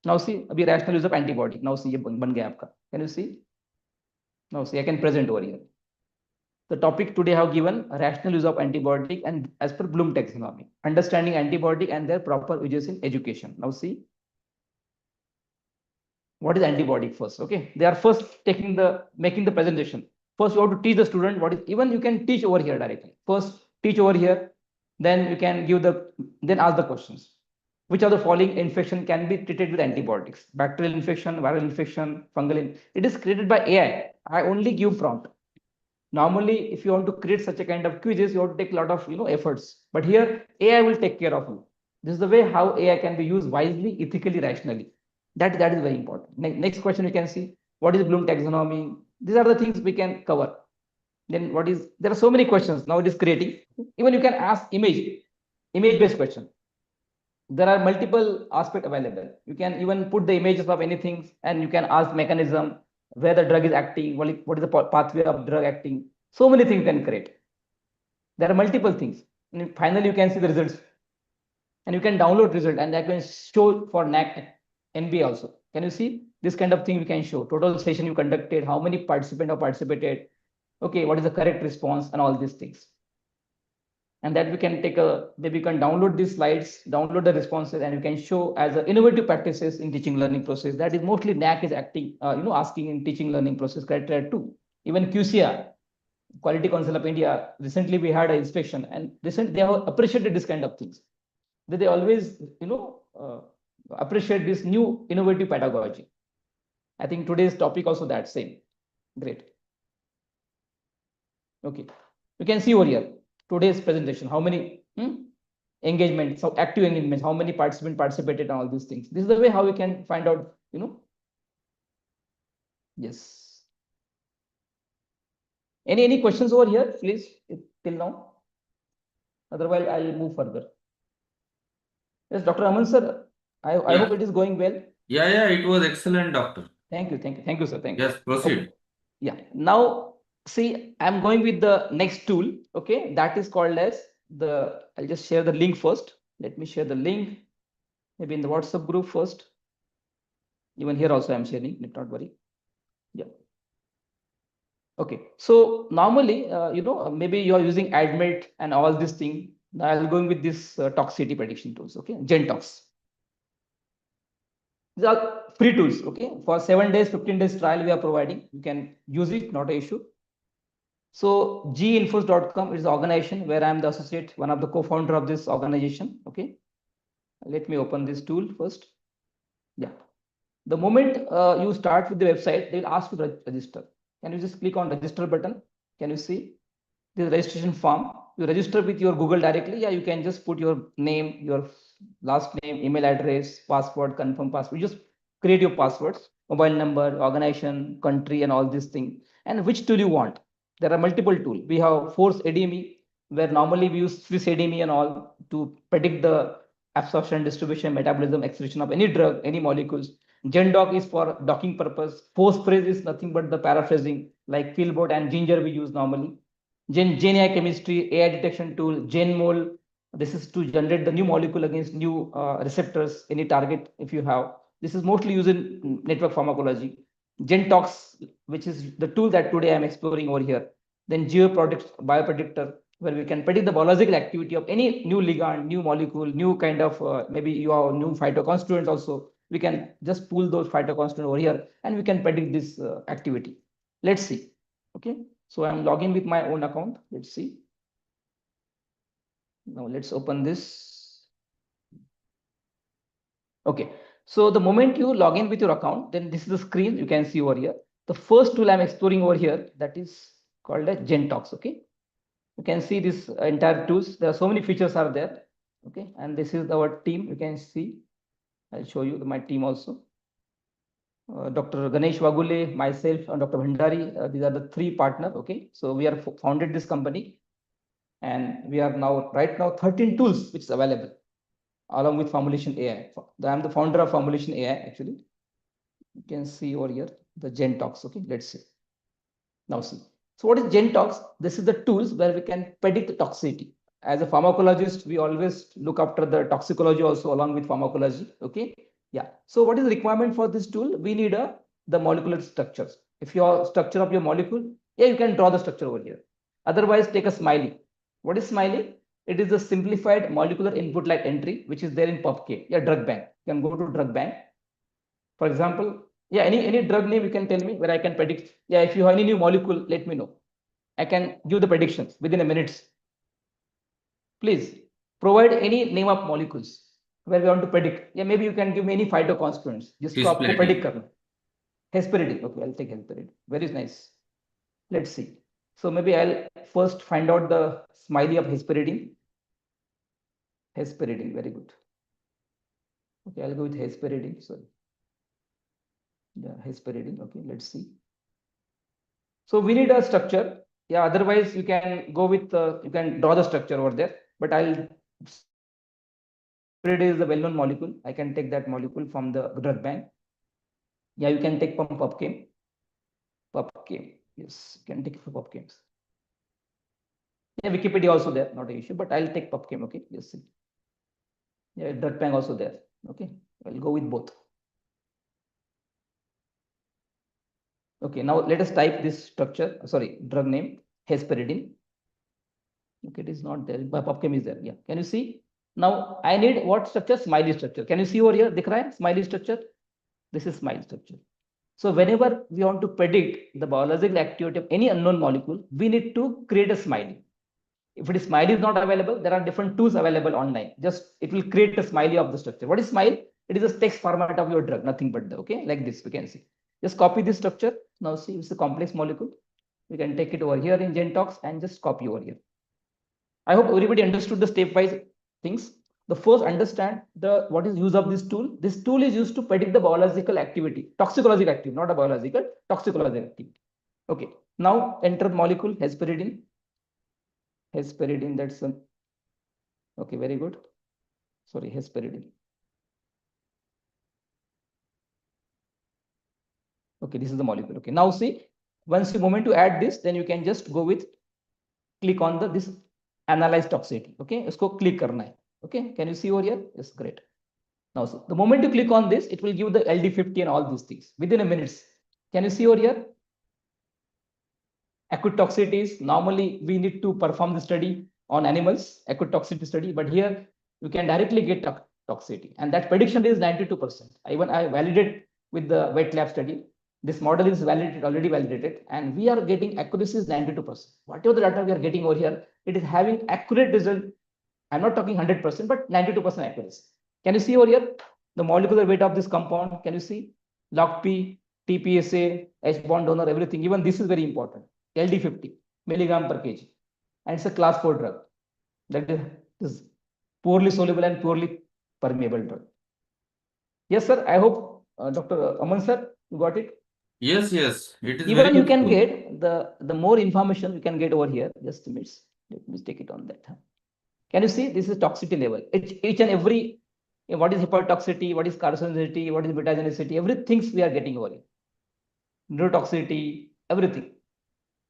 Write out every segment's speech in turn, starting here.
Now see, abhi rational use of antibody. Now see, ये बन गया आपका. Can you see? Now see, I can present over here. The topic today I have given rational use of antibiotic and as per Bloom taxonomy, understanding antibiotic and their proper uses in education. Now see, what is antibiotic first? Okay, they are first making the presentation. First, you have to teach the student what is. Even you can teach over here directly. First, teach over here, then you can then ask the questions. Which of the following infection can be treated with antibiotics? Bacterial infection, viral infection, fungal. It is created by AI. I only give prompt. Normally, if you want to create such a kind of quizzes, you have to take a lot of efforts. But here, AI will take care of you. This is the way how AI can be used wisely, ethically, rationally. That is very important. Next question you can see, what is Bloom taxonomy? These are the things we can cover. Then there are so many questions now it is creating. Even you can ask image-based question. There are multiple aspects available. You can even put the images of anything and you can ask mechanism, where the drug is acting, what is the pathway of drug acting. So many things you can create. There are multiple things. And finally, you can see the results. And you can download result and that can show for NAC NBA also. Can you see this kind of thing we can show? Total session you conducted, how many participants have participated, okay, what is the correct response and all these things. And that we can maybe you can download these slides, download the responses, and you can show as innovative practices in teaching learning process. That is mostly NAC is acting, asking in teaching learning process criteria too. Even QCR, Quality Council of India, recently we had an inspection, and they have appreciated this kind of things. They always, appreciate this new innovative pedagogy. I think today's topic also that same. Great. Okay, you can see over here today's presentation, how many engagements, so active engagements, how many participants participated on all these things. This is the way how we can find out, Yes. Any questions over here, please, till now? Otherwise, I'll move further. Yes, Dr. Aman sir, I hope it is going well. Yeah, it was excellent, doctor. Thank you, sir. Thank you. Yes, proceed. Okay. Yeah. Now, see, I'm going with the next tool. Okay, that is called as I'll just share the link first. Let me share the link, maybe in the WhatsApp group first. Even here also I'm sharing, not worry. Yeah. Okay. So normally, maybe you are using admit and all this thing. I'll going with this toxicity prediction tools. Okay, Gentox. These are free tools. Okay, for 7 days, 15 days trial we are providing. You can use it, not an issue. So ginfos.com is the organization where I'm the associate, one of the co-founder of this organization. Okay, let me open this tool first. Yeah, the moment you start with the website, they'll ask you to register. Can you just click on register button? Can you see this registration form? You register with your Google directly. Yeah, you can just put your name, your last name, email address, password, confirm password. You just create your passwords, mobile number, organization, country, and all these things. And which tool you want. There are multiple tools. We have Force ADME, where normally we use Swiss ADME and all to predict the absorption, distribution, metabolism, excretion of any drug, any molecules. GenDoc is for docking purpose. Postphrase is nothing but the paraphrasing, like Philbot and Ginger we use normally. GenAI chemistry, AI detection tool, GenMol. This is to generate the new molecule against new receptors, any target if you have. This is mostly used in network pharmacology. GenTox, which is the tool that today I'm exploring over here. Then biopredictor, where we can predict the biological activity of any new ligand, new molecule, new kind of, maybe you have new phytoconstituents also. We can just pull those phytoconstituents over here and we can predict this activity. Let's see. Okay. So I'm logging with my own account. Let's see. Now let's open this. Okay. So the moment you log in with your account, then this is the screen you can see over here. The first tool I'm exploring over here, that is called a GenTox. Okay. You can see this entire tools. There are so many features are there. Okay. And this is our team. You can see. I'll show you my team also. Dr. Ganesh Wagule, myself, and Dr. Bhandari. These are the 3 partners. Okay. So we are founded this company. And we are now, right now, 13 tools which is available along with Formulation AI. I'm the founder of Formulation AI, actually. You can see over here the GenTox. Okay, let's see. Now see. So what is GenTox? This is the tools where we can predict the toxicity. As a pharmacologist, we always look after the toxicology also along with pharmacology. Okay. Yeah. So what is the requirement for this tool? We need the molecular structures. If your structure of your molecule, yeah, you can draw the structure over here. Otherwise, take a smiley. What is smiley? It is a simplified molecular input like entry, which is there in PubK. Yeah, drug bank. You can go to drug bank. For example, yeah, any drug name you can tell me where I can predict. Yeah, if you have any new molecule, let me know. I can give the predictions within a minute. Please provide any name of molecules where we want to predict. Yeah, maybe you can give me any phytoconstituents जिसको आपको predict Tisplatin. करना है. Hesperidine. Okay, I'll take hesperidine. Very nice. Let's see. So maybe I'll first find out the smiley of hesperidine. Hesperidine, very good. Okay, I'll go with hesperidine. Sorry. Yeah, hesperidine. Okay, let's see. So we need a structure. Yeah, otherwise you can go with you can draw the structure over there. But I'll hesperidine is a well-known molecule. I can take that molecule from the drug bank. Yeah, you can take from PubChem. PubChem. Yes, you can take from PubChem. Yeah, Wikipedia also there, not an issue, but I'll take PubChem. Okay, yes. Yeah, drug bank also there. Okay, I'll go with both. Okay, now let us type this structure. Sorry, drug name hesperidine. Okay, it is not there, but PubChem is there. Yeah, can you see? Now I need what structure? Smiley structure. Can you see over here? दिख रहा है? Smiley structure. This is smiley structure. So whenever we want to predict the biological activity of any unknown molecule, we need to create a smiley. If it is smiley is not available, there are different tools available online. Just it will create a smiley of the structure. What is smile? It is a text format of your drug, nothing but the, okay, like this we can see. Just copy this structure. Now see, it's a complex molecule. We can take it over here in Gentox and just copy over here. I hope everybody understood the stepwise things. The first understand the what is use of this tool. This tool is used to predict the biological activity, toxicological activity, not a biological, toxicological activity. Okay. Now enter molecule hesperidine. Hesperidine, that's a, okay, very good. Sorry, hesperidine. Okay, this is the molecule. Okay, now see, once you moment to add this, then you can just go with click on the this analyze toxicity. Okay, isko click karna hai. Okay, can you see over here? Yes, great. Now see, the moment you click on this, it will give the LD50 and all these things within a minute. Can you see over here? Acute toxicities. Normally, we need to perform the study on animals, acute toxicity study, but here you can directly get toxicity, and that prediction is 92%. Even I validate with the wet lab study. This model is validated, already validated, and we are getting accuracy is 92%. Whatever the data we are getting over here, it is having accurate result. I'm not talking 100%, but 92% accuracy. Can you see over here the molecular weight of this compound? Can you see log P, TPSA, H bond donor, everything? Even this is very important. LD50 milligram per kg, and it's a class 4 drug that is poorly soluble and poorly permeable drug. Yes, sir. I hope Dr. Aman sir, you got it. Yes, yes, it is Even very you can useful. get the more information you can get over here. Just a minute. Let me take it on that. Can you see this is toxicity level? Each and every what is hepatotoxicity, what is carcinogenicity, what is mutagenicity, everything we are getting over here. Neurotoxicity, everything.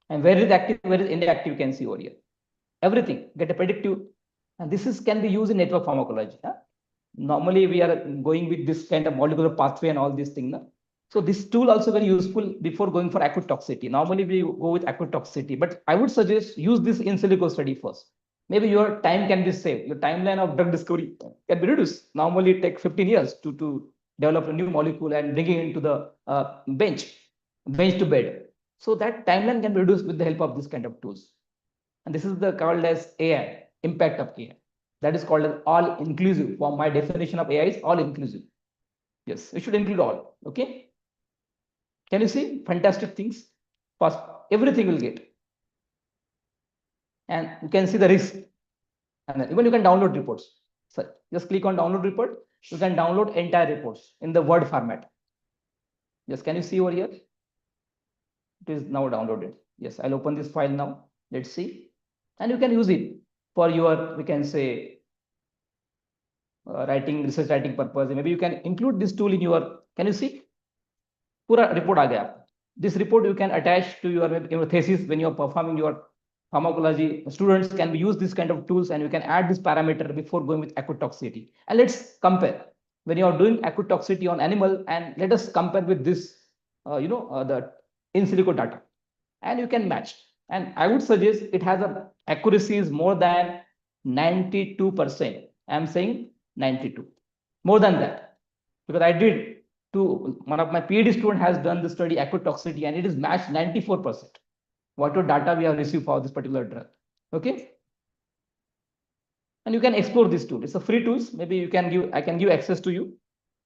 And where is active, where is inactive, you can see over here. Everything get a predictive, and this is can be used in network pharmacology. Huh? Normally we are going with this kind of molecular pathway and all these things. Huh? So this tool also very useful before going for acute toxicity. Normally we go with acute toxicity, but I would suggest use this in silico study first. Maybe your time can be saved. Your timeline of drug discovery can be reduced. Normally it takes 15 years to develop a new molecule and bring it into the bench to bed. So that timeline can be reduced with the help of this kind of tools. And this is the called as AI, impact of AI. That is called as all inclusive. For my definition of AI is all inclusive. Yes, it should include all. Okay. Can you see fantastic things? First, everything will get. And you can see the risk. And then even you can download reports. So just click on download report. You can download entire reports in the Word format. Yes, can you see over here? It is now downloaded. Yes, I'll open this file now. Let's see. And you can use it for your, we can say, research writing purpose. Maybe you can include this tool in your, can you see? Pura report aa gaya. This report you can attach to your thesis when you are performing your pharmacology. Students can use this kind of tools, and you can add this parameter before going with acute toxicity. And let's compare when you are doing acute toxicity on animal, and let us compare with this, the in silico data, and you can match. And I would suggest it has a accuracy is more than 92%. I'm saying 92, more than that, because I did to one of my PhD student has done the study acute toxicity, and it is matched 94%. Whatever data we have received for this particular drug. Okay. And you can explore this tool. It's a free tools. Maybe I can give access to you.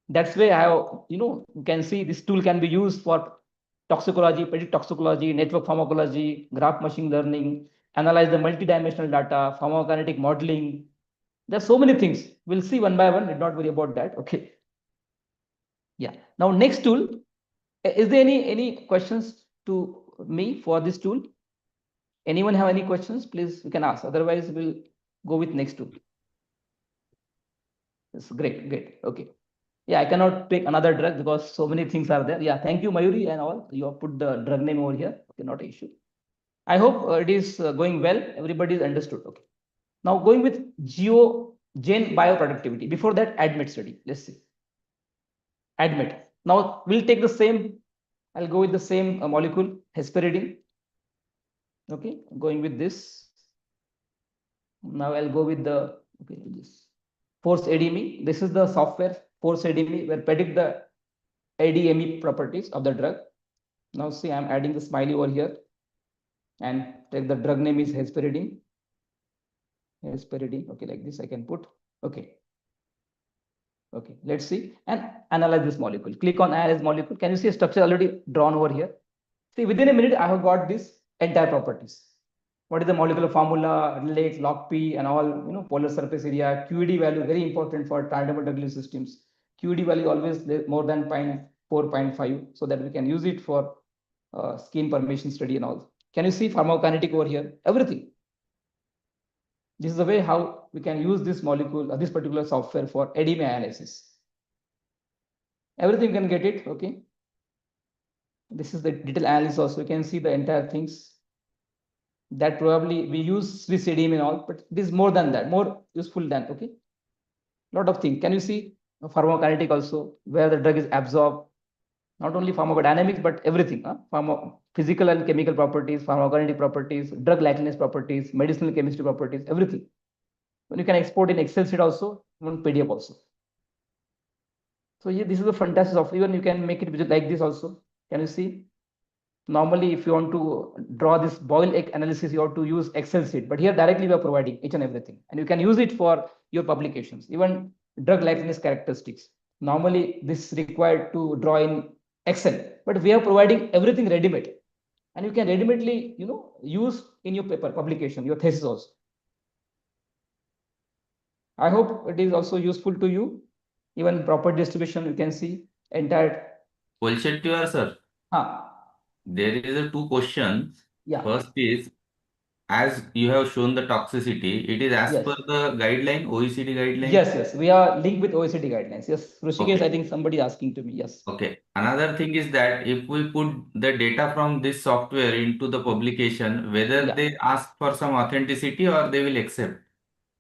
That's why I have, you can see this tool can be used for toxicology, predict toxicology, network pharmacology, graph machine learning, analyze the multidimensional data, pharmacokinetic modeling. There's so many things. We'll see one by one. Did not worry about that. Okay. Yeah. Now next tool. Is there any questions to me for this tool? Anyone have any questions? Please, you can ask. Otherwise, we'll go with next tool. It's great, great. Okay. Yeah, I cannot pick another drug because so many things are there. Yeah, thank you, Mayuri and all. You have put the drug name over here. Okay, not an issue. I hope it is going well. Everybody is understood. Okay. Now going with Gen bioproductivity. Before that, ADMET study. Let's see. ADMET. Now we'll take the same. I'll go with the same molecule, hesperidine. Okay, going with this. Now I'll go with the this Force ADME. This is the software Force ADME where predict the ADME properties of the drug. Now see, I'm adding the smiley over here, and take the drug name is hesperidine. Hesperidine. Okay, like this I can put. Okay. Okay, let's see and analyze this molecule. Click on analyze molecule. Can you see a structure already drawn over here? See, within a minute, I have got this entire properties. What is the molecular formula, relates, log P, and all, polar surface area, QED value, very important for thermodynamic systems. QED value always more than 0.4, 0.5, so that we can use it for skin permeation study and all. Can you see pharmacokinetic over here? Everything. This is the way how we can use this molecule, this particular software for ADME analysis. Everything can get it, okay? This is the detailed analysis also. You can see the entire things. That probably we use Swiss ADME and all, but this is more than that, more useful than, okay? Lot of things. Can you see pharmacokinetic also, where the drug is absorbed? Not only pharmacodynamics, but everything. Physical and chemical properties, pharmacokinetic properties, drug likeness properties, medicinal chemistry properties, everything. When you can export in Excel sheet also, even PDF also. So yeah, this is a fantastic software. Even you can make it like this also. Can you see? Normally, if you want to draw this boiled egg analysis, you have to use Excel sheet. But here directly we are providing each and everything. And you can use it for your publications, even drug likeness characteristics. Normally, this is required to draw in Excel, but we are providing everything ready-made. And you can ready-madely, use in your paper publication, your thesis also. I hope it is also useful to you. Even proper distribution, you can see entire. Question to you, sir. There is a two questions. Yeah. First is, as you have shown the toxicity, it is as Yes. per the guideline, OECD guideline? Yes. We are linked with OECD guidelines. Yes. Rishikesh, Okay. I think somebody asking to me. Yes. Okay. Another thing is that if we put the data from this software into the publication, whether Yeah. they ask for some authenticity or they will accept.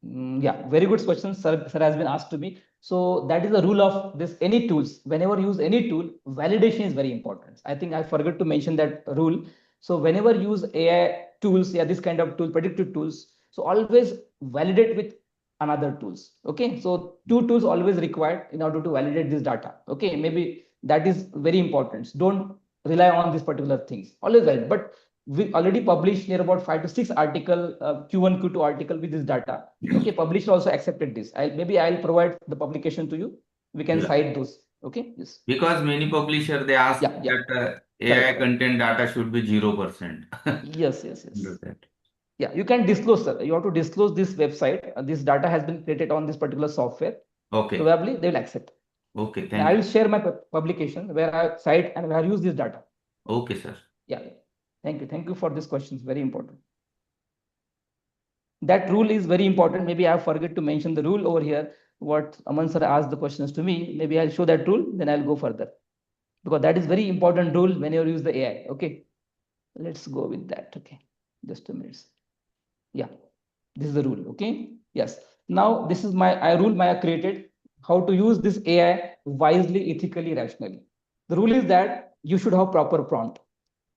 Yeah, very good question, sir has been asked to me. So that is the rule of this any tools. Whenever you use any tool, validation is very important. I think I forgot to mention that rule. So whenever you use AI tools, yeah, this kind of tool, predictive tools, so always validate with another tools. Okay, so two tools always required in order to validate this data. Okay, maybe that is very important. Don't rely on these particular things. Always valid, but we already published near about 5 to 6 article, Q1, Q2 article with this data. Okay, publisher also accepted this. I'll provide the publication to you. We can Yeah. cite those. Okay. Yes. Because many publisher they ask Yeah. that AI Correct. content data should be 0%. Yes. Understand. Yeah, you can disclose, sir. You have to disclose this website. This data has been created on this particular software. Okay. Probably they will accept. Okay. Now, I Thank will you. share my publication where I cite and where I use this data. Okay, sir. Yeah. Thank you. Thank you for this question. It's very important. That rule is very important. Maybe I forget to mention the rule over here. What Aman sir asked the questions to me. Maybe I'll show that rule, then I'll go further. Because that is very important rule when you use the AI. Okay. Let's go with that. Okay. Just a minute. Yeah. This is the rule. Okay. Yes. Now this is my rule I created. how to use this AI wisely, ethically, rationally. The rule is that you should have proper prompt.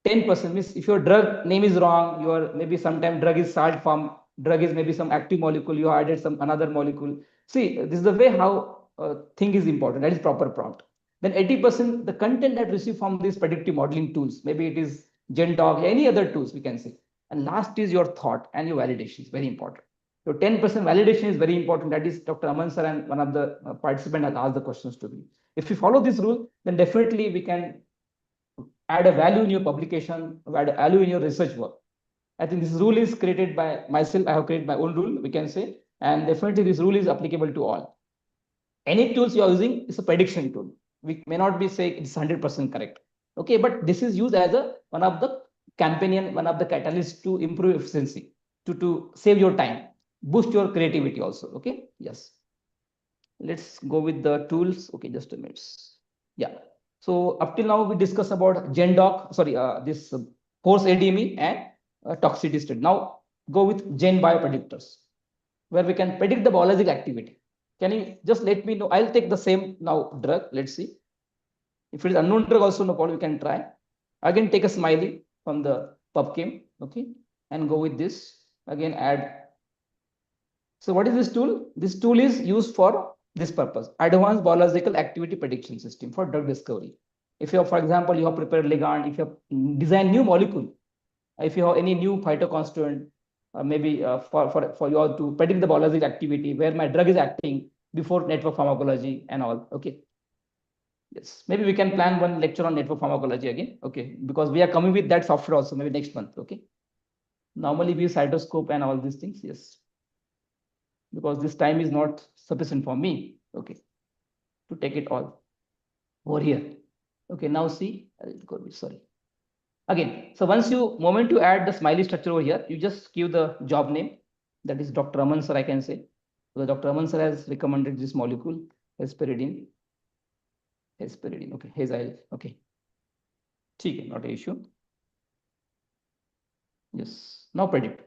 10% means if your drug name is wrong, your maybe sometime drug is salt form, drug is maybe some active molecule, you added some another molecule. See, this is the way how thing is important. That is proper prompt. Then 80% the content that receive from these predictive modeling tools, maybe it is GenDoc, any other tools we can say. And last is your thought and your validation is very important. So 10% validation is very important. That is Dr. Aman sir and one of the participants has asked the questions to me. If we follow this rule, then definitely we can add a value in your publication, add a value in your research work. I think this rule is created by myself. I have created my own rule, we can say, and definitely this rule is applicable to all. Any tools you are using is a prediction tool. We may not be saying it's 100% correct. Okay, but this is used as a one of the companion, one of the catalysts to improve efficiency, to save your time, boost your creativity also. Okay, yes. Let's go with the tools. Okay, just a minute. Yeah. So up till now we discussed about GenDoc, sorry, this force ADME and toxicity study. Now go with Gen biopredictors, where we can predict the biological activity. Can you just let me know? I'll take the same now drug. Let's see. If it is unknown drug also, no problem, we can try. Again, take a smiley from the PubChem, okay, and go with this. Again, add. So what is this tool? This tool is used for this purpose, advanced biological activity prediction system for drug discovery. If you have, for example, you have prepared ligand, if you have designed new molecule, if you have any new phytoconstituent, maybe for you have to predict the biological activity, where my drug is acting before network pharmacology and all. Okay. Yes, maybe we can plan one lecture on network pharmacology again. Okay, because we are coming with that software also, maybe next month. Okay. Normally we use cytoscope and all these things. Yes, because this time is not sufficient for me. Okay, to take it all over here. Okay, now see, sorry. Again, so once you moment to add the smiley structure over here, you just give the job name. That is Dr. Aman sir, I can say. So Dr. Aman sir has recommended this molecule, hesperidine. Hesperidine, okay, Hazel, okay. Okay, not an issue. Yes, now predict.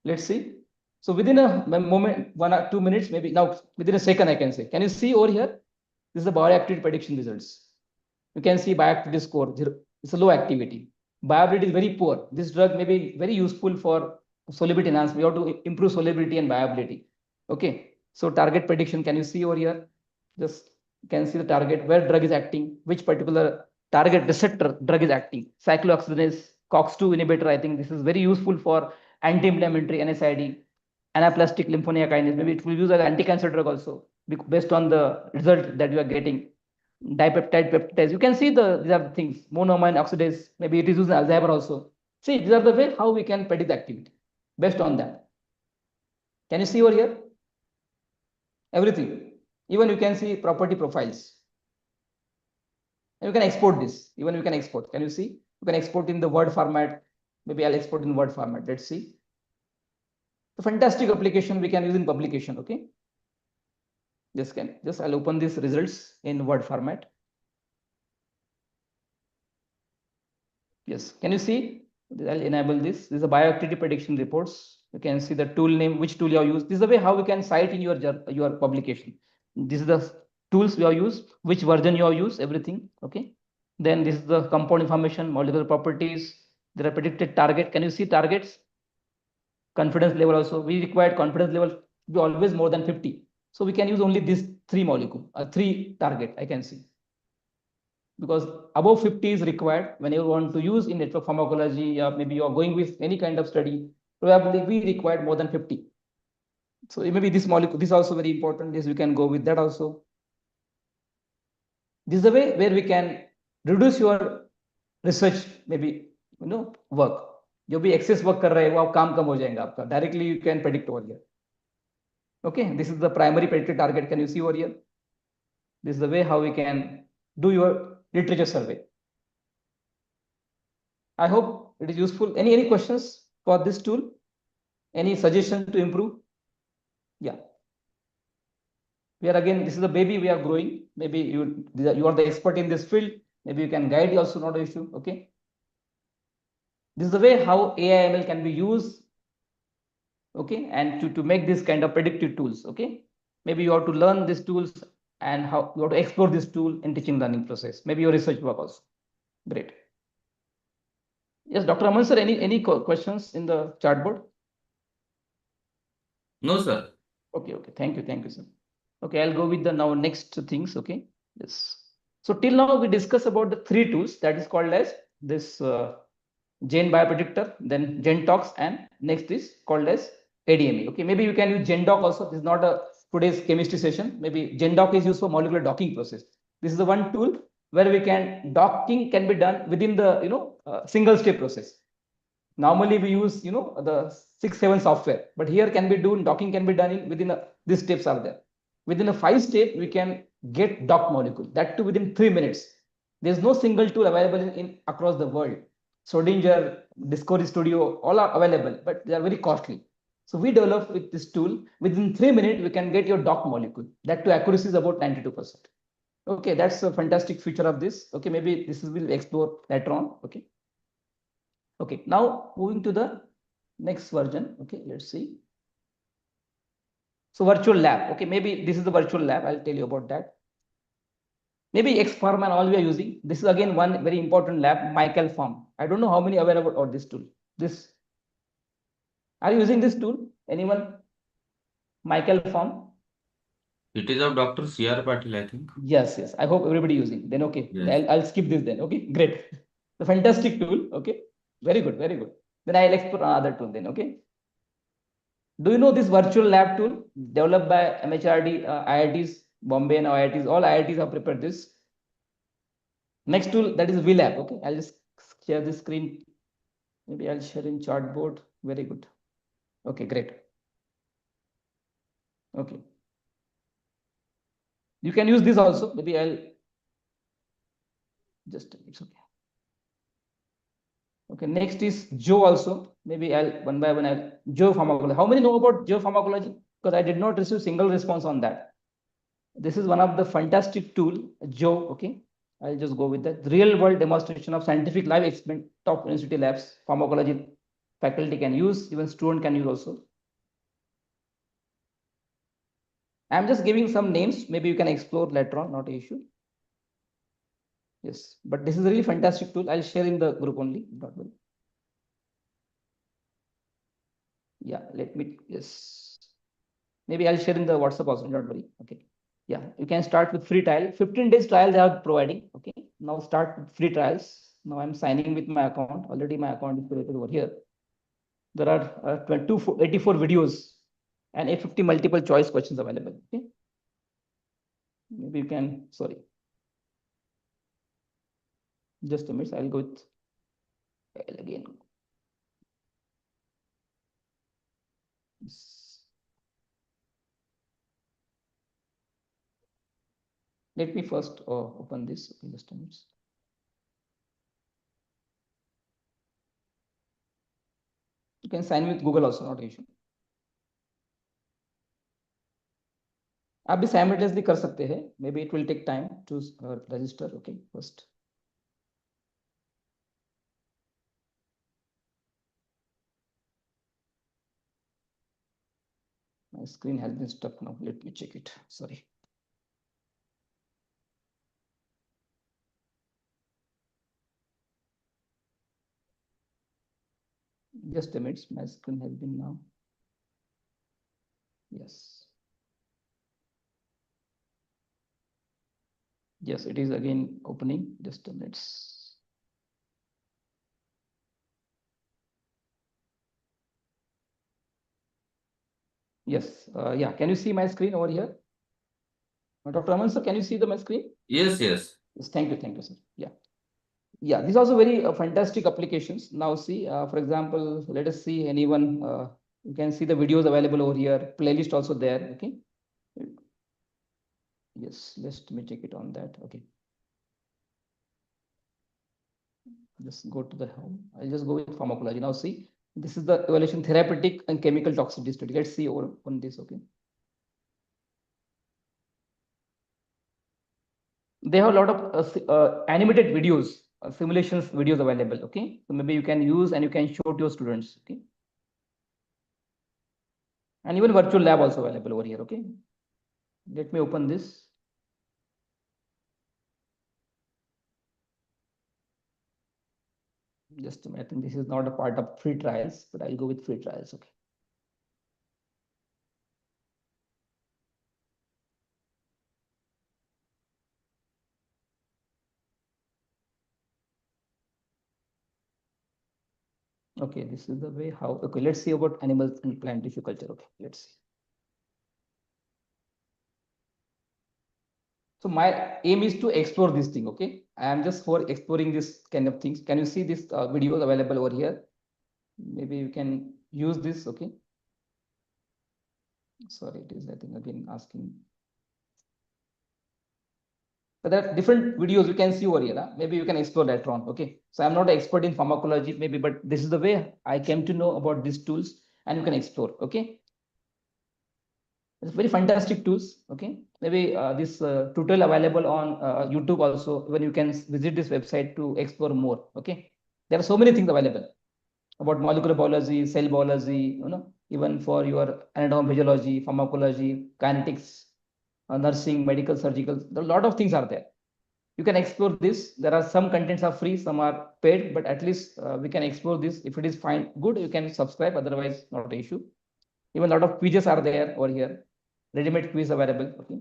Let's see. So within a moment, 1 or 2 minutes, maybe now within a second, I can say. Can you see over here? This is the bioactivity prediction results. You can see bioactivity score, it's a low activity. Bioavailability is very poor. This drug may be very useful for solubility enhancement. We have to improve solubility and bioavailability. Okay. So target prediction, can you see over here? Just can see the target, where drug is acting, which particular target receptor drug is acting. Cyclooxygenase, COX-2 inhibitor, I think this is very useful for anti-inflammatory NSAID, anaplastic lymphonia kinase. Maybe it will use as anti-cancer drug also, based on the result that you are getting. Dipeptide, peptides. You can see these are the things. Monoamine oxidase. Maybe it is used in Alzheimer also. See, these are the way how we can predict the activity based on that. Can you see over here? Everything. Even you can see property profiles. And you can export this. Even you can export. Can you see? You can export in the Word format. Maybe I'll export in Word format. Let's see. A fantastic application we can use in publication. Okay. Just I'll open these results in Word format. Yes. Can you see? I'll enable this. This is a bioactivity prediction reports. You can see the tool name, which tool you have used. This is the way how we can cite in your publication. This is the tools we have used, which version you have used, everything. Okay. Then this is the compound information, molecular properties. There are predicted target. Can you see targets? Confidence level also. We require confidence level to be always more than 50. So we can use only these 3 molecule, 3 target, I can see. Because above 50 is required when you want to use in network pharmacology, or maybe you are going with any kind of study, probably we require more than 50. So maybe this molecule, this is also very important. This we can go with that also. This is the way where we can reduce your research, maybe work. जो भी excess work कर रहे हैं वो आप काम कम हो जाएगा आपका. Directly you can predict over here. Okay, this is the primary predicted target. Can you see over here? This is the way how we can do your literature survey. I hope it is useful. Any questions for this tool? Any suggestion to improve? Yeah. We are again, this is the baby we are growing. Maybe you are the expert in this field. Maybe you can guide also, not an issue. Okay. This is the way how AI ML can be used. Okay. And to make this kind of predictive tools. Okay. Maybe you have to learn these tools and how you have to explore this tool in teaching learning process. Maybe your research work also. Great. Yes, Dr. Aman sir, any questions in the chat board? No, sir. Okay, thank you, sir. Okay, I'll go with the now next things. Okay, yes. So till now we discuss about the three tools that is called as this Gen Biopredictor, then GenTox, and next is called as ADME. Okay, maybe you can use GenDoc also. This is not a today's chemistry session. Maybe GenDoc is used for molecular docking process. This is the one tool where we can docking can be done within the single step process. Normally we use the 6-7 software, but here can be done docking can be done in within these steps are there. Within a 5 step we can get dock molecule, that too within 3 minutes. There is no single tool available in across the world. Schrodinger, Discovery Studio, all are available, but they are very costly. So we develop with this tool, within 3 minutes we can get your dock molecule. That too accuracy is about 92%. Okay, that's a fantastic feature of this. Okay, maybe this is will explore later on. Okay. Okay, now moving to the next version. Okay, let's see. So virtual lab. Okay, maybe this is the virtual lab. I'll tell you about that. Maybe X-Farm and all we are using. This is again one very important lab, Michael Farm. I don't know how many aware about this tool. This are you using this tool? Anyone? Michael Farm? It is of Dr. C.R. Patil, I think. Yes. I hope everybody using. Then okay, Yes. I'll skip this then. Okay, great. The fantastic tool. Okay, very good. Then I'll explore another tool then. Okay. Do you know this virtual lab tool developed by MHRD, IITs, Bombay and IITs? All IITs have prepared this. Next tool that is VLab. Okay, I'll just share the screen. Maybe I'll share in chartboard. Very good. Okay, great. Okay. You can use this also. Maybe I'll just, it's okay. Okay, next is Joe also. Maybe I'll one by one, I'll Joe pharmacology. How many know about Joe pharmacology? Because I did not receive single response on that. This is one of the fantastic tool, Joe. Okay, I'll just go with that. Real world demonstration of scientific live experiment, top university labs, pharmacology faculty can use, even student can use also. I'm just giving some names. Maybe you can explore later on, not an issue. Yes, but this is a really fantastic tool. I'll share in the group only. Yeah, let me, yes. Maybe I'll share in the WhatsApp also, don't worry. Okay. Yeah, you can start with free trial. 15 days trial they are providing. Okay. Now start with free trials. Now I'm signing with my account. Already my account is created over here. There are 84 videos and 850 multiple choice questions available. Okay. Maybe you can, sorry. Just a minute. I'll go with again. Let me first open this. Okay, just a minute. You can sign with Google also, not an issue. आप भी simultaneously कर सकते हैं. Maybe it will take time to register. Okay, first. My screen has been stuck now. Let me check it. Sorry. Just a minute. My screen has been now. Yes. Yes, it is again opening. Just a minute. Yes. Yeah. Can you see my screen over here? Dr. Aman sir, can you see my screen? Yes. Yes. Thank you, sir. Yeah. Yeah. These are also very fantastic applications. Now see, for example, let us see anyone. You can see the videos available over here. Playlist also there. Okay. Yes. Let me check it on that. Okay. Just go to the home. I'll just go with pharmacology. Now see, this is the evaluation therapeutic and chemical toxicity study. Let's see over on this. Okay. They have a lot of animated videos, simulations videos available. Okay. So maybe you can use and you can show to your students. Okay. And even virtual lab also available over here. Okay. Let me open this. Just a minute. I think this is not a part of free trials, but I'll go with free trials. Okay. Okay, this is the way how. Okay, let's see about animals and plant tissue culture. Okay, let's see. So my aim is to explore this thing. Okay, I am just for exploring this kind of things. Can you see this videos available over here? Maybe you can use this. Okay. Sorry, it is I think again asking. So there are different videos you can see over here. Huh? Maybe you can explore later on. Okay. So I'm not an expert in pharmacology, maybe, but this is the way I came to know about these tools, and you can explore. Okay. It's very fantastic tools. Okay. Maybe this tutorial available on YouTube also, when you can visit this website to explore more. Okay. There are so many things available about molecular biology, cell biology, even for your anatomy, physiology, pharmacology, kinetics, nursing, medical, surgical. A lot of things are there. You can explore this. There are some contents are free, some are paid, but at least we can explore this. If it is fine, good, you can subscribe. Otherwise, not an issue. Even a lot of quizzes are there over here. Ready-made quiz available. Okay.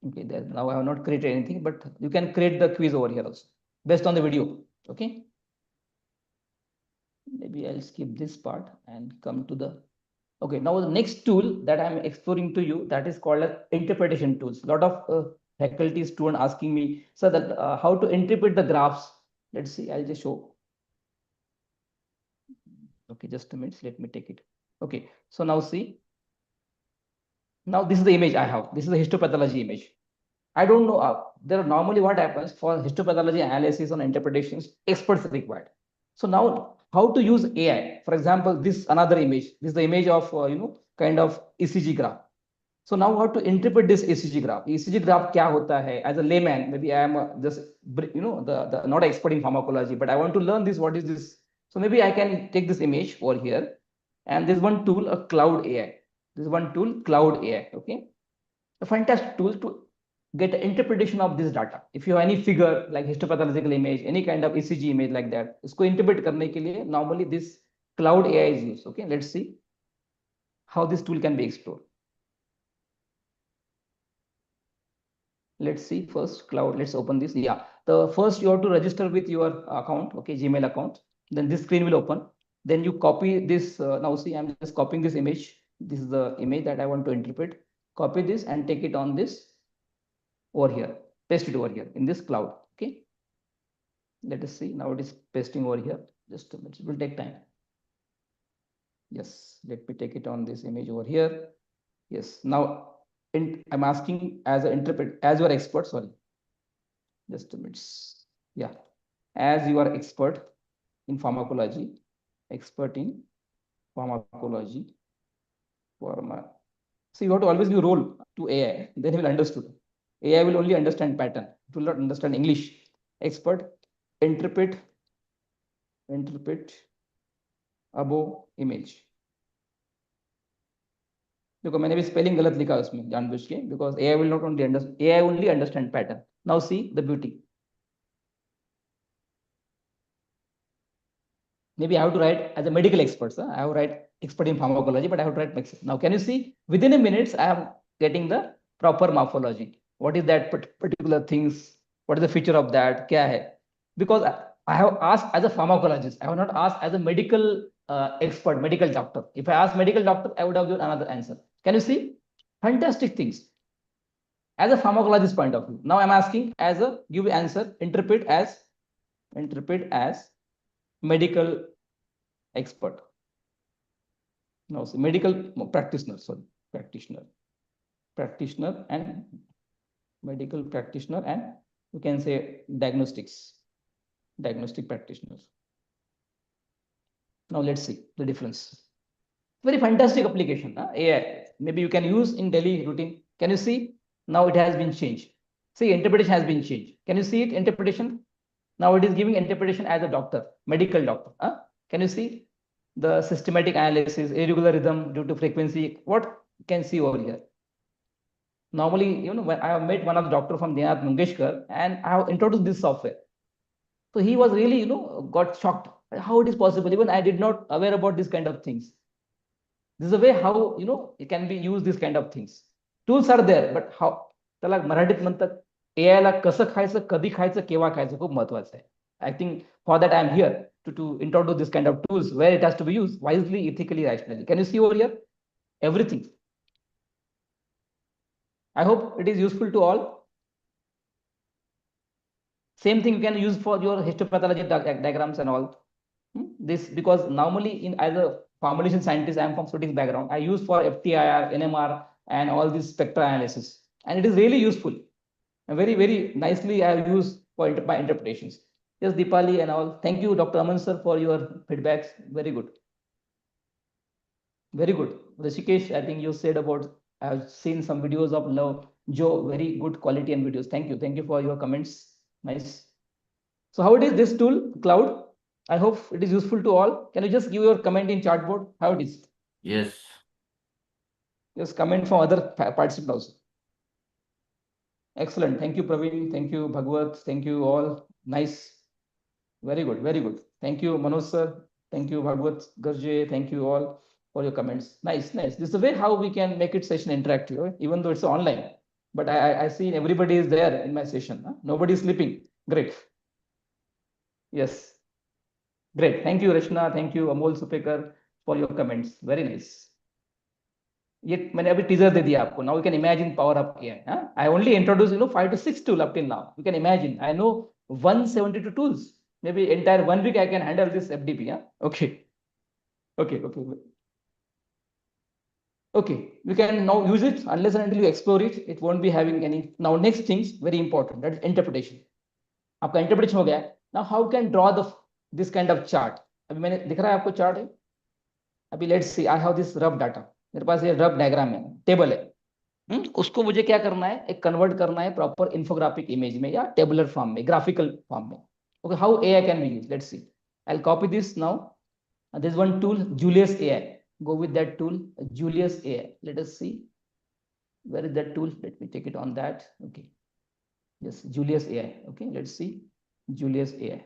Okay. There now I have not created anything, but you can create the quiz over here also based on the video. Okay. Maybe I'll skip this part and come to the. Okay, now the next tool that I'm exploring to you, that is called as interpretation tools. A lot of faculty student asking me, so that how to interpret the graphs. Let's see, I'll just show. Okay, just a minute, let me take it. Okay, so now see, now this is the image I have. This is the histopathology image. I don't know, there are normally what happens for histopathology analysis and interpretations, experts required. So now how to use AI? For example, this another image, this is the image of, kind of ECG graph. So now how to interpret this ECG graph? ECG graph kya hota hai? As a layman, maybe I am just, the not expert in pharmacology, but I want to learn this, what is this? So maybe I can take this image over here, and there's one tool, a cloud AI. This one tool, cloud AI, okay? A fantastic tool to get an interpretation of this data. If you have any figure like histopathological image, any kind of ECG image like that, isko interpret karne ke liye normally this cloud AI is used. Okay, let's see how this tool can be explored. Let's see first cloud. Let's open this. Yeah, the first you have to register with your account. Okay, Gmail account. Then this screen will open. Then you copy this. Now see, I'm just copying this image. This is the image that I want to interpret. Copy this and take it on this over here. Paste it over here in this cloud. Okay. Let us see. Now it is pasting over here. Just a minute. It will take time. Yes. Let me take it on this image over here. Yes. Now I'm asking as an interpret, as your expert. Sorry. Just a minute. Yeah. As you are expert in pharmacology, expert in pharmacology, so you have to always give role to AI, then he will understood. AI will only understand pattern. It will not understand English. Expert, interpret above image. देखो मैंने भी spelling गलत लिखा उसमें जानबूझ के, because AI will not only understand, AI only understand pattern. Now see the beauty. Maybe I have to write as a medical expert. I have to write expert in pharmacology, but I have to write mix. Now, can you see within a minute, I am getting the proper morphology. What is that particular things? What is the feature of that? Kya hai? Because I have asked as a pharmacologist. I have not asked as a medical expert, medical doctor. If I asked medical doctor, I would have given another answer. Can you see? Fantastic things. As a pharmacologist point of view. Now I'm asking as a give answer, interpret as medical expert. No, so medical practitioner, sorry, practitioner and medical practitioner, and you can say diagnostic practitioners. Now let's see the difference. Very fantastic application, AI. Maybe you can use in daily routine. Can you see? Now it has been changed. See, interpretation has been changed. Can you see it? Interpretation. Now it is giving interpretation as a doctor, medical doctor. Can you see the systematic analysis, irregular rhythm due to frequency? What You can see over here. Normally, when I have met one of the doctor from Dhyanath Mangeshkar and I have introduced this software. So he was really, got shocked. How it is possible? Even I did not aware about this kind of things. This is a way how, it can be used, this kind of things. Tools are there, but how? त्याला मराठीत म्हणतात AI ला कसं खायचं, कधी खायचं, केव्हा खायचं खूप महत्वाचं आहे. I think for that I am here to introduce this kind of tools where it has to be used wisely, ethically, rationally. Can you see over here? Everything. I hope it is useful to all. Same thing you can use for your histopathology diagrams and all. This because normally as a formulation scientist, I am from statistics background. I use for FTIR, NMR, and all this spectra analysis, and it is really useful. And very, very nicely I have used for my interpretations. Yes, Deepali and all. Thank you, Dr. Aman sir, for your feedbacks. Very good. Very good. Rishikesh, I think you said about, I have seen some videos of love. Joe, very good quality and videos. Thank you. Thank you for your comments. Nice. So how it is this tool, Cloud? I hope it is useful to all. Can you just give your comment in chat board? How it is? Yes. Just comment from other participants also. Excellent. Thank you, Praveen. Thank you, Bhagwat. Thank you all. Nice. Very good. Very good. Thank you, Manoj sir. Thank you, Bhagwat, Garje. Thank you all for your comments. Nice, nice. This is the way how we can make it session interactive, right? Even though it's online. But I see everybody is there in my session. Huh? Nobody is sleeping. Great. Yes. Great. Thank you, Rachna. Thank you, Amol Supekar, for your comments. Very nice. ये मैंने अभी teaser दे दिया आपको. Now you can imagine power up here. I only introduced 5 to 6 tools up till now. You can imagine. I know 172 tools. Maybe entire 1 week I can handle this FDP. Okay. Okay. Okay. You can now use it unless and until you explore it. It won't be having any. Now next things very important. That is interpretation. आपका interpretation हो गया. Now how can draw this kind of chart? अभी मैंने दिख रहा है आपको chart है. अभी let's see. I have this rough data. मेरे पास ये रफ डायग्राम है, टेबल है. उसको मुझे क्या करना है, एक कन्वर्ट करना है प्रॉपर इन्फोग्राफिक इमेज में या टेबुलर फॉर्म में, ग्राफिकल फॉर्म में. Okay, how AI can be used? Let's see. I will copy this now. This is one tool, Julius AI. Go with that tool, Julius AI. Let us see where is that tool. Let me take it on that. Okay, yes, Julius AI. Okay, let's see Julius AI.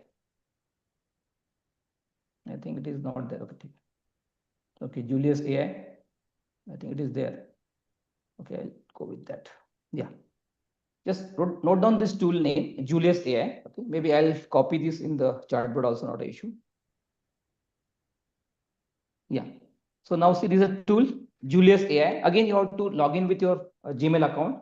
I think it is not there. Okay, Julius AI. I think it is there. Okay, I'll go with that. Yeah, just note down this tool name, Julius AI. Okay, maybe I'll copy this in the chart board also, not an issue. Yeah, so now see, this is a tool, Julius AI. Again, you have to log in with your Gmail account.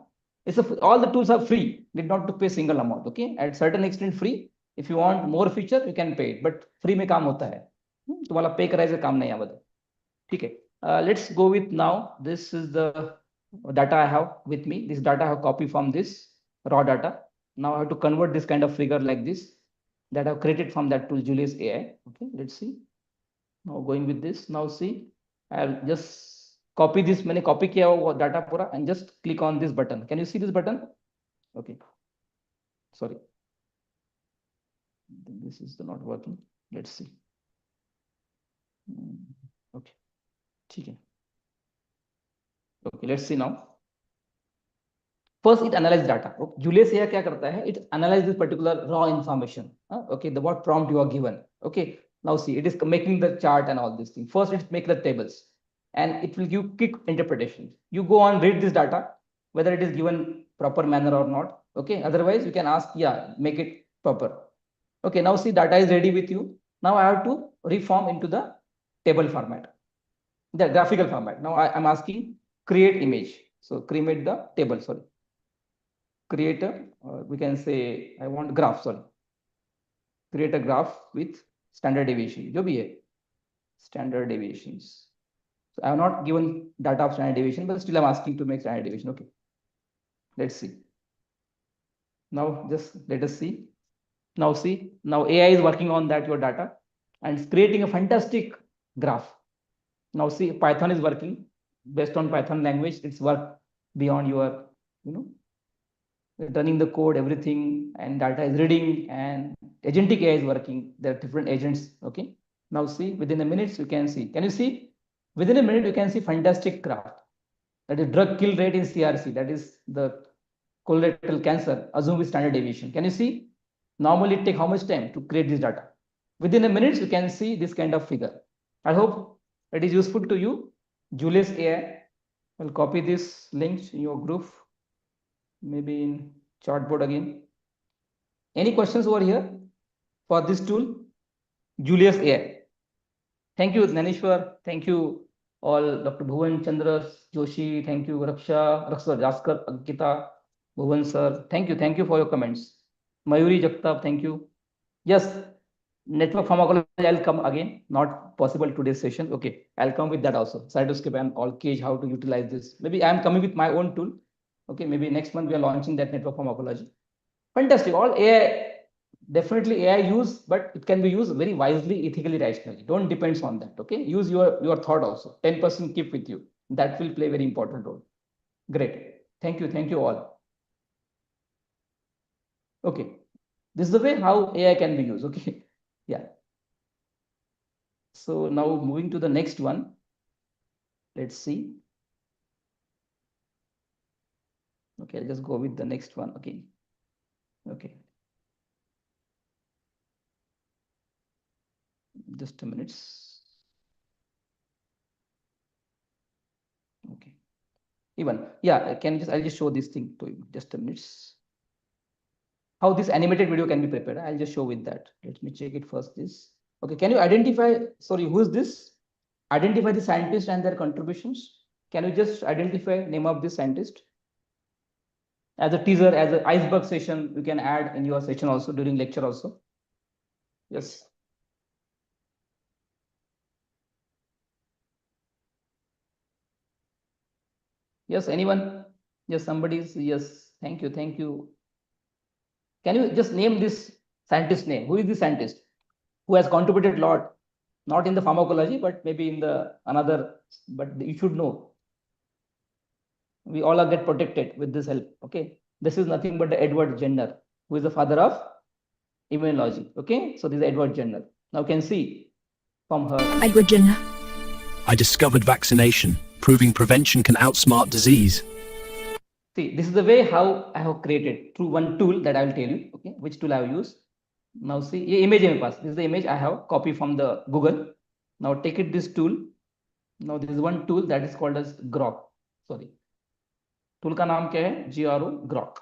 All the tools are free, need not to pay single amount. Okay, at certain extent free. If you want more feature, you can pay it, but free में काम होता है. तुम्हारा पे करायचं काम नहीं यावं. ठीक है. Let's go with now. This is the data I have with me. This data I have copied from this raw data. Now I have to convert this kind of figure like this that I have created from that tool Julius AI. Okay, let's see. Now going with this. Now see, I'll just copy this. मैंने copy किया हुआ data पूरा and just click on this button. Can you see this button? Okay. Sorry. This is not working. Let's see. Okay. ठीक है. Okay, let's see now. First, it analyzes data. Okay. Julius AI क्या करता है? It analyzes this particular raw information. Okay, the what prompt you are given. Okay, now see, it is making the chart and all these things. First, it makes the tables, and it will give quick interpretation. You go on, read this data, whether it is given proper manner or not. Okay, otherwise you can ask, yeah, make it proper. Okay, now see, data is ready with you. Now I have to reform into the table format, the graphical format. Now I'm asking create image. So create the table. Sorry. Create a, we can say, I want graph, sorry. Create a graph with standard deviation. जो भी है, standard deviations. So I have not given data of standard deviation, but still I'm asking to make standard deviation. Okay. Let's see. Now just let us see. Now see, now AI is working on that, your data, and it's creating a fantastic graph. Now see, Python is working based on Python language. It's work beyond your, running the code, everything, and data is reading, and agentic AI is working. There are different agents. Okay. Now see, within a minute you can see. Can you see? Within a minute you can see fantastic graph. that is drug kill rate in CRC, that is the colorectal cancer, assume with standard deviation. Can you see? Normally it take how much time to create this data? Within a minute, you can see this kind of figure. I hope it is useful to you. Julius AI. I'll copy this link in your group, maybe in chartboard again. Any questions over here for this tool? Julius AI. Thank you, Naneshwar. Thank you all, Dr. Bhuvan, Chandra, Joshi. Thank you, Raksha, Jaskar, Ankita, Bhuvan sir. Thank you for your comments. Mayuri Jagtap, thank you. Yes, network pharmacology, I'll come again. Not possible today's session. Okay, I'll come with that also. Cytoscape and all cage, how to utilize this. Maybe I'm coming with my own tool. Okay, maybe next month we are launching that network pharmacology. Fantastic. All AI, definitely AI use, but it can be used very wisely, ethically, rationally. Don't depends on that. Okay, use your thought also. 10% keep with you. That will play very important role. Great. Thank you all. Okay, this is the way how AI can be used. Okay, yeah. So now moving to the next one. Let's see. Okay, I'll just go with the next one again. Okay. Just a minute. Okay. Even, yeah, I'll just show this thing to you. Just a minute. How this animated video can be prepared. I'll just show with that. Let me check it first. This. Okay, can you identify, sorry, who is this? Identify the scientist and their contributions. Can you just identify name of this scientist? As a teaser, as an iceberg session, you can add in your session also, during lecture also. Yes. Yes, anyone? Yes, somebody's, yes, thank you. Can you just name this scientist name? Who is the scientist who has contributed a lot, not in the pharmacology, but maybe in the another, but you should know. We all are get protected with this help. Okay, this is nothing but the Edward Jenner, who is the father of immunology. Okay, so this is Edward Jenner. Now you can see from her. Edward Jenner. I discovered vaccination, proving prevention can outsmart disease. See, this is the way how I have created through one tool that I will tell you. Okay, which tool I have used. Now see, ये image है मेरे पास. This is the image I have copied from the Google. Now take it this tool. Now this is one tool that is called as Grok. Sorry. Tool का नाम क्या है? GRO Grok.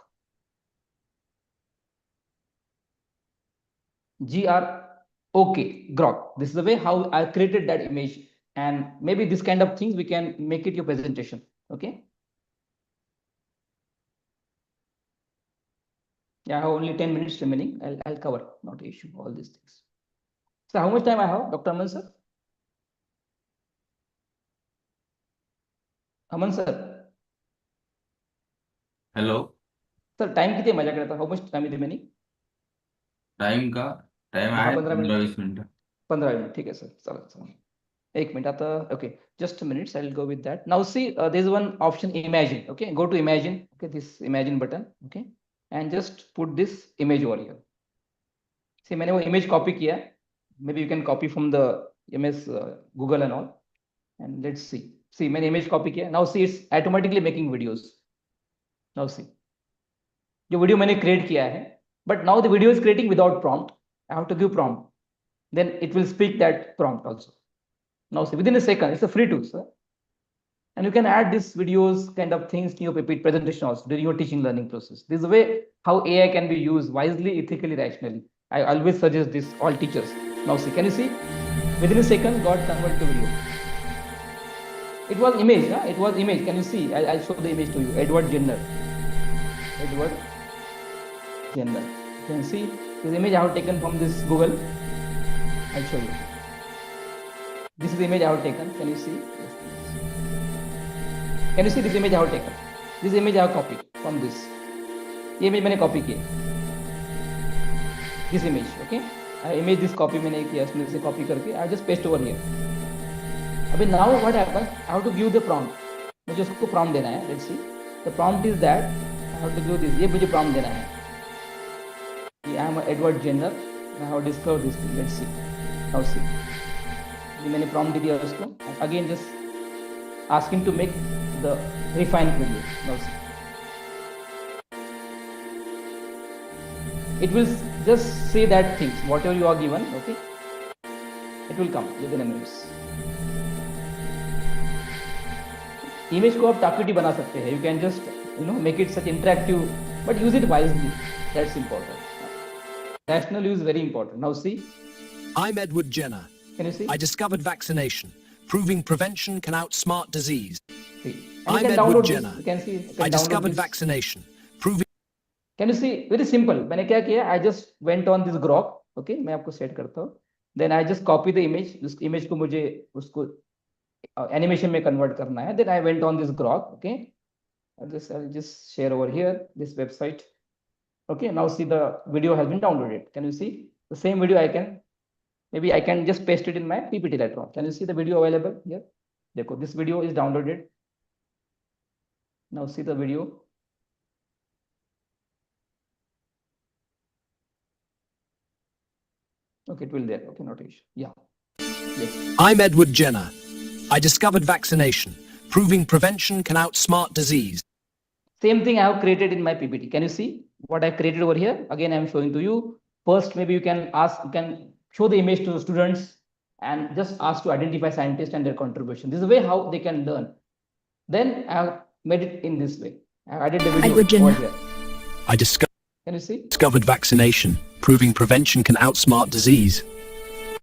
GROK Grok. This is the way how I created that image, and maybe this kind of things we can make it your presentation. Okay. Yeah, I have only 10 minutes remaining. I'll cover, not an issue, all these things. So how much time I have, Dr. Aman sir? Aman sir. Hello sir time किती माझ्याकडे आता? How much time remaining? Time का time 10 आहे 15 minute. 15-20 मिनिटं 15 minute, ठीक आहे sir, चला. एक मिनिट आता. Okay, just a minute, I'll go with that. Now see, there's one option, imagine. Okay, go to imagine. Okay, this imagine button. Okay, and just put this image over here. See, मैंने वो image copy किया. Maybe you can copy from the MS Google and all. And let's see. See, मैंने image copy किया. Now see, it's automatically making videos. Now see, जो video मैंने create किया है, but now the video is creating without prompt. I have to give prompt. Then it will speak that prompt also. Now see, within a second, it's a free tool, sir. And you can add these videos, kind of things, to your presentation also during your teaching learning process. This is the way how AI can be used wisely, ethically, rationally. I always suggest this all teachers. Now see, can you see? Within a second, got converted to video. It was image, huh? It was image. Can you see? I'll show the image to you. Edward Jenner. Edward Jenner. You can see this image I have taken from this Google. I'll show you. This is the image I have taken. Can you see? Yes. Can you see this image I have taken? This image I have copied from this. ये image मैंने copy किया. This image, okay? Image this copy मैंने किया, इसमें से copy करके I just paste over here. अभी now what happens? I have to give the prompt. मुझे उसको prompt देना है. Let's see. The prompt is that I have to give this. ये मुझे prompt देना है. I am Edward Jenner. I have discovered this thing. Let's see. Now see. ये मैंने prompt दिया उसको. Again just ask him to make the refine videos. Now see. It will just say that things, whatever you are given, okay, it will come within a minute. Image को आप टाकुटी बना सकते हैं. You can just make it such interactive, but use it wisely. That's important. Rational use is very important. Now see. I'm Edward Jenner. Can you see? I discovered vaccination, proving prevention can outsmart disease. See. I'm Edward Jenner. You can see. I discovered vaccination, proving. Can you see? Very simple. मैंने क्या किया? I just went on this grok. Okay, मैं आपको set करता हूँ. Then I just copy the image. उस image को मुझे उसको animation में convert करना है. Then I went on this grok. Okay. I'll just share over here this website. Okay. Now see the video has been downloaded. Can you see the same video? Maybe I can just paste it in my PPT later on. Can you see the video available here? देखो, this video is downloaded. Now see the video. Okay, it will there. Okay, not issue. Yeah. Yes. I'm Edward Jenner. I discovered vaccination, proving prevention can outsmart disease. Same thing I have created in my PPT. Can you see what I created over here? Again, I'm showing to you. First, maybe you can show the image to the students and just ask to identify scientists and their contribution. This is the way how they can learn. Then I have made it in this way. I added the video over here. I Can you see? discovered vaccination, proving prevention can outsmart disease.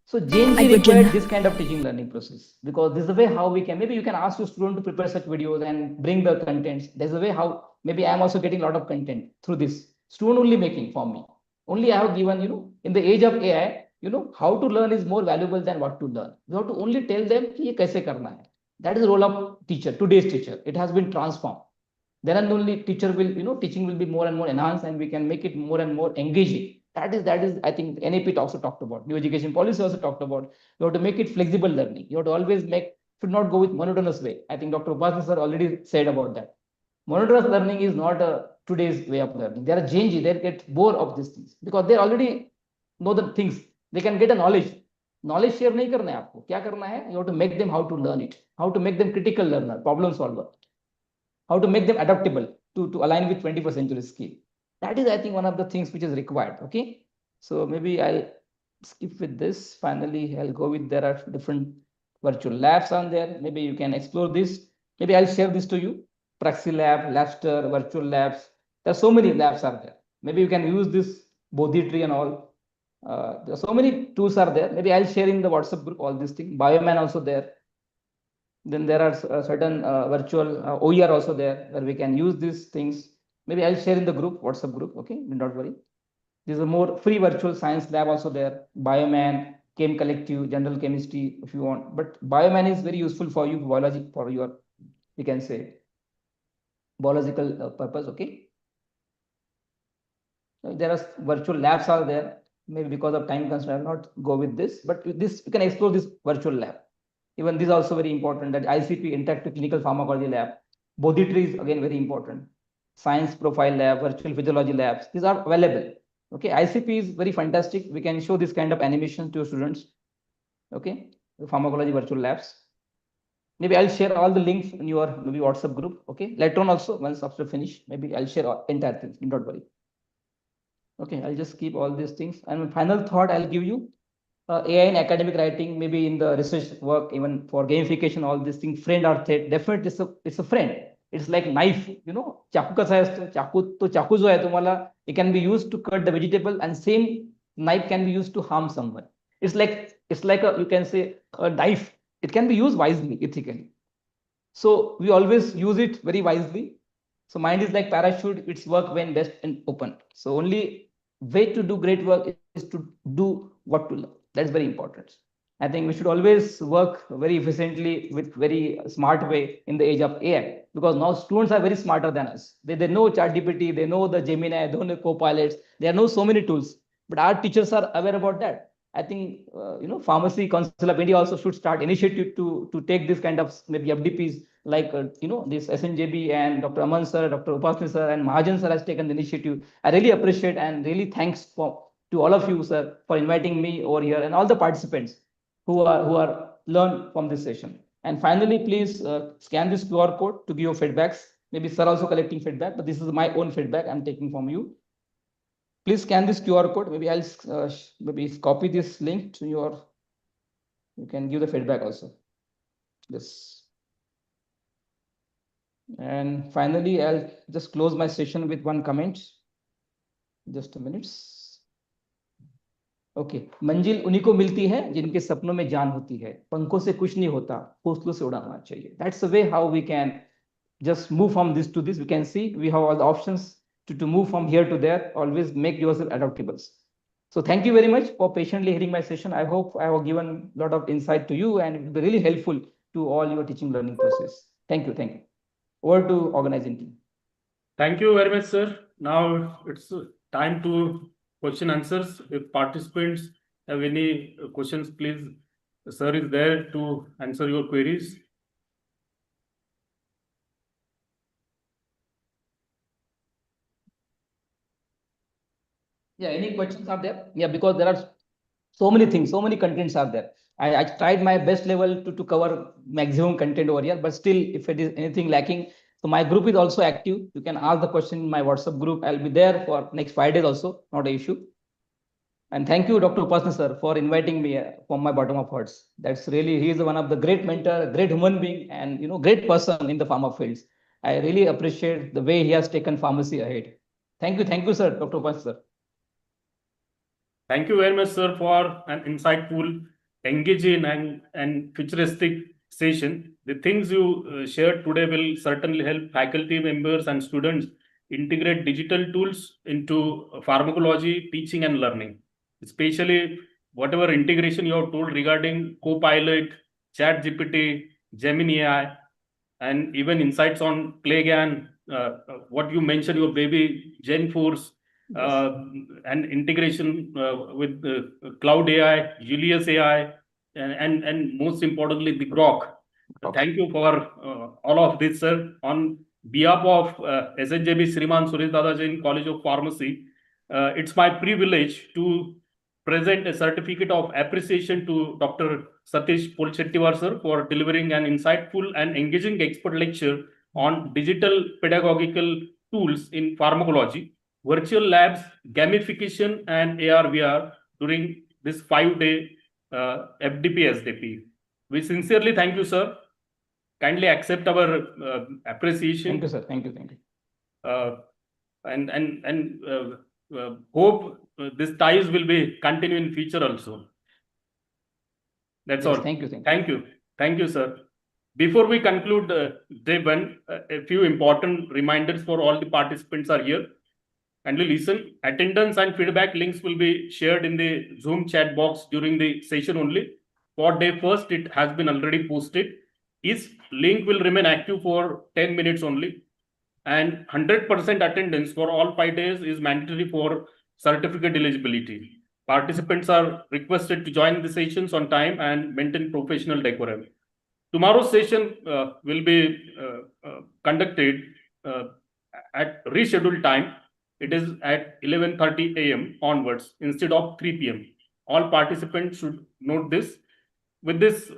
So JNG required this kind of teaching learning process, because this is the way how we can, maybe you can ask your student to prepare such videos and bring the contents. There's a way how maybe I'm also getting a lot of content through this. Student only making for me. Only I have given, in the age of AI, how to learn is more valuable than what to learn. You have to only tell them कि ये कैसे करना है. That is the role of teacher, today's teacher. It has been transformed. Then and only teacher will, teaching will be more and more enhanced, and we can make it more and more engaging. That is, I think NAP also talked about. New education policy also talked about. You have to make it flexible learning. You have to always should not go with monotonous way. I think Dr. Upasani sir already said about that. Monotonous learning is not today's way of learning. They are changing. They get bored of these things because they already know the things. They can get a knowledge. Knowledge share नहीं करना है आपको. क्या करना है? You have to make them how to learn it. How to make them critical learner, problem solver. How to make them adaptable to align with 21st century skill. That is, I think, one of the things which is required. Okay. So maybe I'll skip with this. Finally, I'll go with, there are different virtual labs on there. Maybe you can explore this. Maybe I'll share this to you. Praxi Lab, Labster, virtual labs. There are so many labs are there. Maybe you can use this Bodhi tree and all. There are so many tools are there. Maybe I'll share in the WhatsApp group all these things. Bioman also there. Then there are certain virtual OER also there where we can use these things. Maybe I'll share in the group, WhatsApp group. Okay, don't worry. There's a more free virtual science lab also there. Bioman, Chem Collective, General Chemistry, if you want. But Bioman is very useful for you, biology, for your, we can say, biological purpose. Okay. There are virtual labs are there. Maybe because of time constraint, I'll not go with this. But with this, you can explore this virtual lab. Even this is also very important. That ICP, Interactive Clinical Pharmacology Lab. Bodhi tree is again very important. Science Profile Lab, Virtual Physiology Labs. These are available. Okay, ICP is very fantastic. We can show this kind of animation to students. Okay, the pharmacology virtual labs. Maybe I'll share all the links in your maybe WhatsApp group. Okay, later on also, once after finish, maybe I'll share entire things. Don't worry. Okay, I'll just keep all these things. And final thought I'll give you. AI in academic writing, maybe in the research work, even for gamification, all these things, friend or threat, definitely it's a friend. It's like knife, चाकू कसा असतो, चाकू जो आहे तुम्हाला, it can be used to cut the vegetable, and same knife can be used to harm someone. It's like you can say a knife. It can be used wisely, ethically. So we always use it very wisely. So mind is like parachute, it's work when best and open. So only way to do great work is to do what to learn. That's very important. I think we should always work very efficiently with very smart way in the age of AI, because now students are very smarter than us. They know ChatGPT, they know the Gemini, they know Copilots, they know so many tools, but our teachers are aware about that. I think, Pharmacy Council of India also should start initiative to take this kind of maybe FDPs like, this SNJB and Dr. Aman sir, Dr. Upasani sir and Mahajan sir has taken the initiative. I really appreciate and really thanks to all of you, sir, for inviting me over here and all the participants who are learned from this session. And finally, please scan this QR code to give your feedbacks. Maybe sir also collecting feedback, but this is my own feedback I'm taking from you. Please scan this QR code. Maybe I'll maybe copy this link to your. You can give the feedback also. Yes. And finally, I'll just close my session with one comment. Just a minute. Okay मंजिल उन्हीं को मिलती है जिनके सपनों में जान होती है पंखों से कुछ नहीं होता हौसलों से उड़ाना चाहिए that's the way how we can just move from this to this. We can see we have all the options to move from here to there. Always make yourself adaptable. So thank you very much for patiently hearing my session. I hope I have given a lot of insight to you and it will be really helpful to all your teaching learning process. Thank you. Thank you. Over to organizing team. Thank you very much, sir. Now it's time to question answers. If participants have any questions, please, sir is there to answer your queries. Yeah, any questions are there? Yeah, because there are so many things, so many contents are there. I tried my best level to cover maximum content over here, but still, if it is anything lacking, so my group is also active. You can ask the question in my WhatsApp group. I'll be there for next 5 days also, not an issue. And thank you, Dr. Upasani sir, for inviting me from my bottom of hearts. That's really, he is one of the great mentor, great human being, and great person in the pharma fields. I really appreciate the way he has taken pharmacy ahead. Thank you, sir, Dr. Upasani sir. Thank you very much, sir, for an insightful, engaging, and futuristic session. The things you shared today will certainly help faculty members and students integrate digital tools into pharmacology, teaching, and learning. Especially whatever integration you have told regarding Copilot, ChatGPT, Gemini AI, and even insights on Playgan, what you mentioned, your baby GenForce, Yes. and integration with Cloud AI, Julius AI, and most importantly, the Grok. Grok. Thank you for all of this, sir. On behalf of SHJB Sriman Suresh Dada Jain College of Pharmacy, it's my privilege to present a certificate of appreciation to Dr. Satish Polshettiwar sir for delivering an insightful and engaging expert lecture on digital pedagogical tools in pharmacology, virtual labs, gamification, and AR/VR during this 5-day FDP SDP. We sincerely thank you, sir. Kindly accept our appreciation. Thank you, sir. Thank you. Thank you. And hope this ties will be continue in future also. That's Yes, all. thank you. Thank you. Thank you. Thank you, sir. Before we conclude day one, a few important reminders for all the participants are here. Kindly listen. Attendance and feedback links will be shared in the Zoom chat box during the session only. For day first, it has been already posted. Each link will remain active for 10 minutes only. And 100% attendance for all 5 days is mandatory for certificate eligibility. Participants are requested to join the sessions on time and maintain professional decorum. Tomorrow's session will be conducted at rescheduled time. It is at 11:30 a.m. onwards instead of 3 p.m. All participants should note this. With this,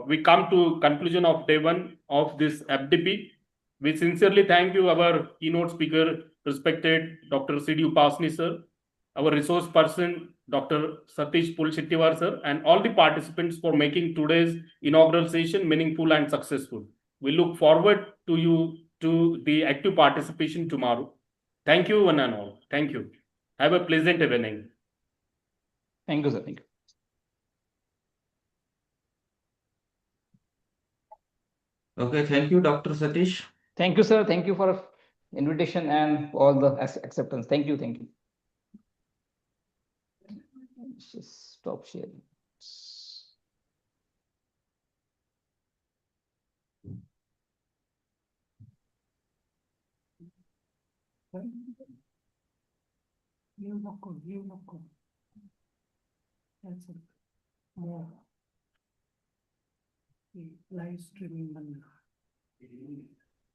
we come to conclusion of day one of this FDP. We sincerely thank you, our keynote speaker, respected Dr. C.D. Upasani sir, our resource person, Dr. Satish Polshettiwar sir, and all the participants for making today's inaugural session meaningful and successful. We look forward to the active participation tomorrow. Thank you, one and all. Thank you. Have a pleasant evening. Thank you, sir. Thank you. Okay, thank you, Dr. Satish. Thank you, sir. Thank you for invitation and all the acceptance. Thank you. Thank you. Just stop sharing. That's it. More. Live streaming.